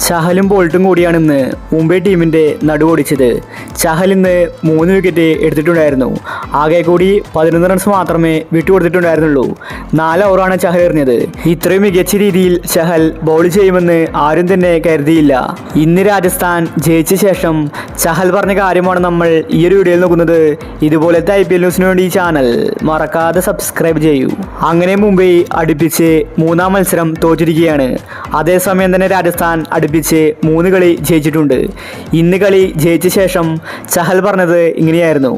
ചഹലും ബോൾട്ടും കൂടിയാണ് ഇന്ന് മുംബൈ ടീമിൻ്റെ നടുവൊടിച്ചത്. ചഹൽ ഇന്ന് 3 വിക്കറ്റ് എടുത്തിട്ടുണ്ടായിരുന്നു. ആകെ കൂടി 11 റൺസ് മാത്രമേ വിട്ടുകൊടുത്തിട്ടുണ്ടായിരുന്നുള്ളൂ. 4 ഓവറാണ് ചഹൽ എറിഞ്ഞത്. ഇത്രയും മികച്ച രീതിയിൽ ചഹൽ ബൗൾ ചെയ്യുമെന്ന് ആരും തന്നെ കരുതിയില്ല. ഇന്ന് രാജസ്ഥാൻ ജയിച്ച ശേഷം ചഹൽ പറഞ്ഞ കാര്യമാണ് നമ്മൾ ഈ ഒരു വീഡിയോയിൽ നോക്കുന്നത്. ഇതുപോലത്തെ IPL ന്യൂസിന് വേണ്ടി ഈ ചാനൽ മറക്കാതെ സബ്സ്ക്രൈബ് ചെയ്യൂ. അങ്ങനെ മുംബൈ അടുപ്പിച്ച് 3-ാം മത്സരം തോറ്റിരിക്കുകയാണ്. അതേസമയം തന്നെ രാജസ്ഥാൻ അടുപ്പിച്ച് 3 കളി ജയിച്ചിട്ടുണ്ട്. ഇന്ന് കളി ജയിച്ച ശേഷം ചഹൽ പറഞ്ഞത് ഇങ്ങനെയായിരുന്നു: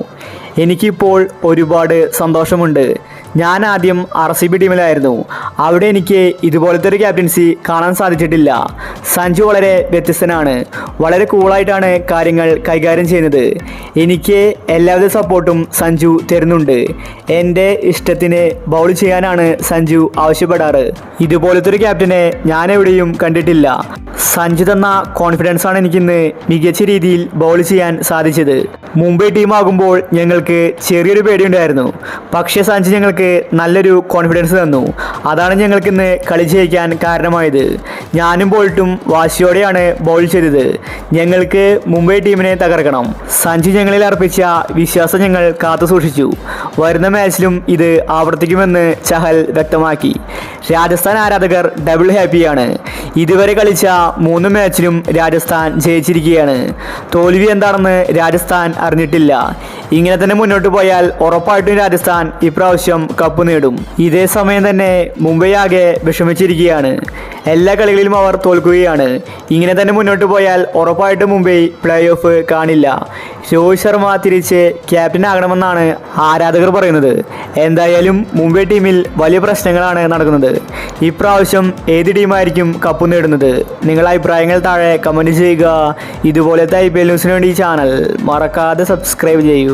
എനിക്കിപ്പോൾ ഒരുപാട് സന്തോഷമുണ്ട്. ഞാൻ ആദ്യം RCB ടീമിലായിരുന്നു. അവിടെ എനിക്ക് ഇതുപോലത്തെ ഒരു ക്യാപ്റ്റൻസി കാണാൻ സാധിച്ചിട്ടില്ല. സഞ്ജു വളരെ വ്യത്യസ്തനാണ്. വളരെ കൂളായിട്ടാണ് കാര്യങ്ങൾ കൈകാര്യം ചെയ്യുന്നത്. എനിക്ക് എല്ലാവിധ സപ്പോർട്ടും സഞ്ജു തരുന്നുണ്ട്. എൻ്റെ ഇഷ്ടത്തിന് ബൗൾ ചെയ്യാനാണ് സഞ്ജു ആവശ്യപ്പെടാറ്. ഇതുപോലത്തെ ഒരു ക്യാപ്റ്റനെ ഞാൻ എവിടെയും കണ്ടിട്ടില്ല. സഞ്ജു തന്ന കോൺഫിഡൻസാണ് എനിക്കിന്ന് മികച്ച രീതിയിൽ ബൗൾ ചെയ്യാൻ സാധിച്ചത്. മുംബൈ ടീമാകുമ്പോൾ ഞങ്ങൾക്ക് ചെറിയൊരു പേടിയുണ്ടായിരുന്നു. പക്ഷേ സഞ്ജു ഞങ്ങൾക്ക് നല്ലൊരു കോൺഫിഡൻസ് തന്നു. അതാണ് ഞങ്ങൾക്കിന്ന് കളി ജയിക്കാൻ കാരണമായത്. ഞാനും ബോൾട്ടും വാശിയോടെയാണ് ബൗൾ ചെയ്തത്. ഞങ്ങൾക്ക് മുംബൈ ടീമിനെ തകർക്കണം. സഞ്ജു ഞങ്ങളിൽ അർപ്പിച്ച വിശ്വാസം ഞങ്ങൾ കാത്തു സൂക്ഷിച്ചു. വരുന്ന മാച്ചിലും ഇത് ആവർത്തിക്കുമെന്ന് ചഹൽ വ്യക്തമാക്കി. രാജസ്ഥാൻ ആരാധകർ ഡബിൾ ഹാപ്പിയാണ്. ഇതുവരെ കളിച്ച 3 മാച്ചിലും രാജസ്ഥാൻ ജയിച്ചിരിക്കുകയാണ്. തോൽവി എന്താണെന്ന് രാജസ്ഥാൻ അറിഞ്ഞിട്ടില്ല. ഇങ്ങനെ തന്നെ മുന്നോട്ട് പോയാൽ ഉറപ്പായിട്ടും രാജസ്ഥാൻ ഇപ്രാവശ്യം കപ്പ് നേടും. ഇതേ സമയം തന്നെ മുംബൈ ആകെ വിഷമിച്ചിരിക്കുകയാണ്. എല്ലാ കളികളിലും അവർ തോൽക്കുകയാണ്. ഇങ്ങനെ തന്നെ മുന്നോട്ട് പോയാൽ ഉറപ്പായിട്ടും മുംബൈ പ്ലേ ഓഫ് കാണില്ല. രോഹിത് ശർമ്മ തിരിച്ച് ക്യാപ്റ്റൻ ആകണമെന്നാണ് ആരാധകർ പറയുന്നത്. എന്തായാലും മുംബൈ ടീമിൽ വലിയ പ്രശ്നങ്ങളാണ് നടക്കുന്നത്. ഇപ്രാവശ്യം ഏത് ടീമായിരിക്കും കപ്പ് നേടുന്നത്? നിങ്ങളുടെ അഭിപ്രായങ്ങൾ താഴെ കമൻറ്റ് ചെയ്യുക. ഇതുപോലത്തെ IPL ന്യൂസിന് വേണ്ടി ഈ ചാനൽ മറക്കാതെ സബ്സ്ക്രൈബ് ചെയ്യൂ.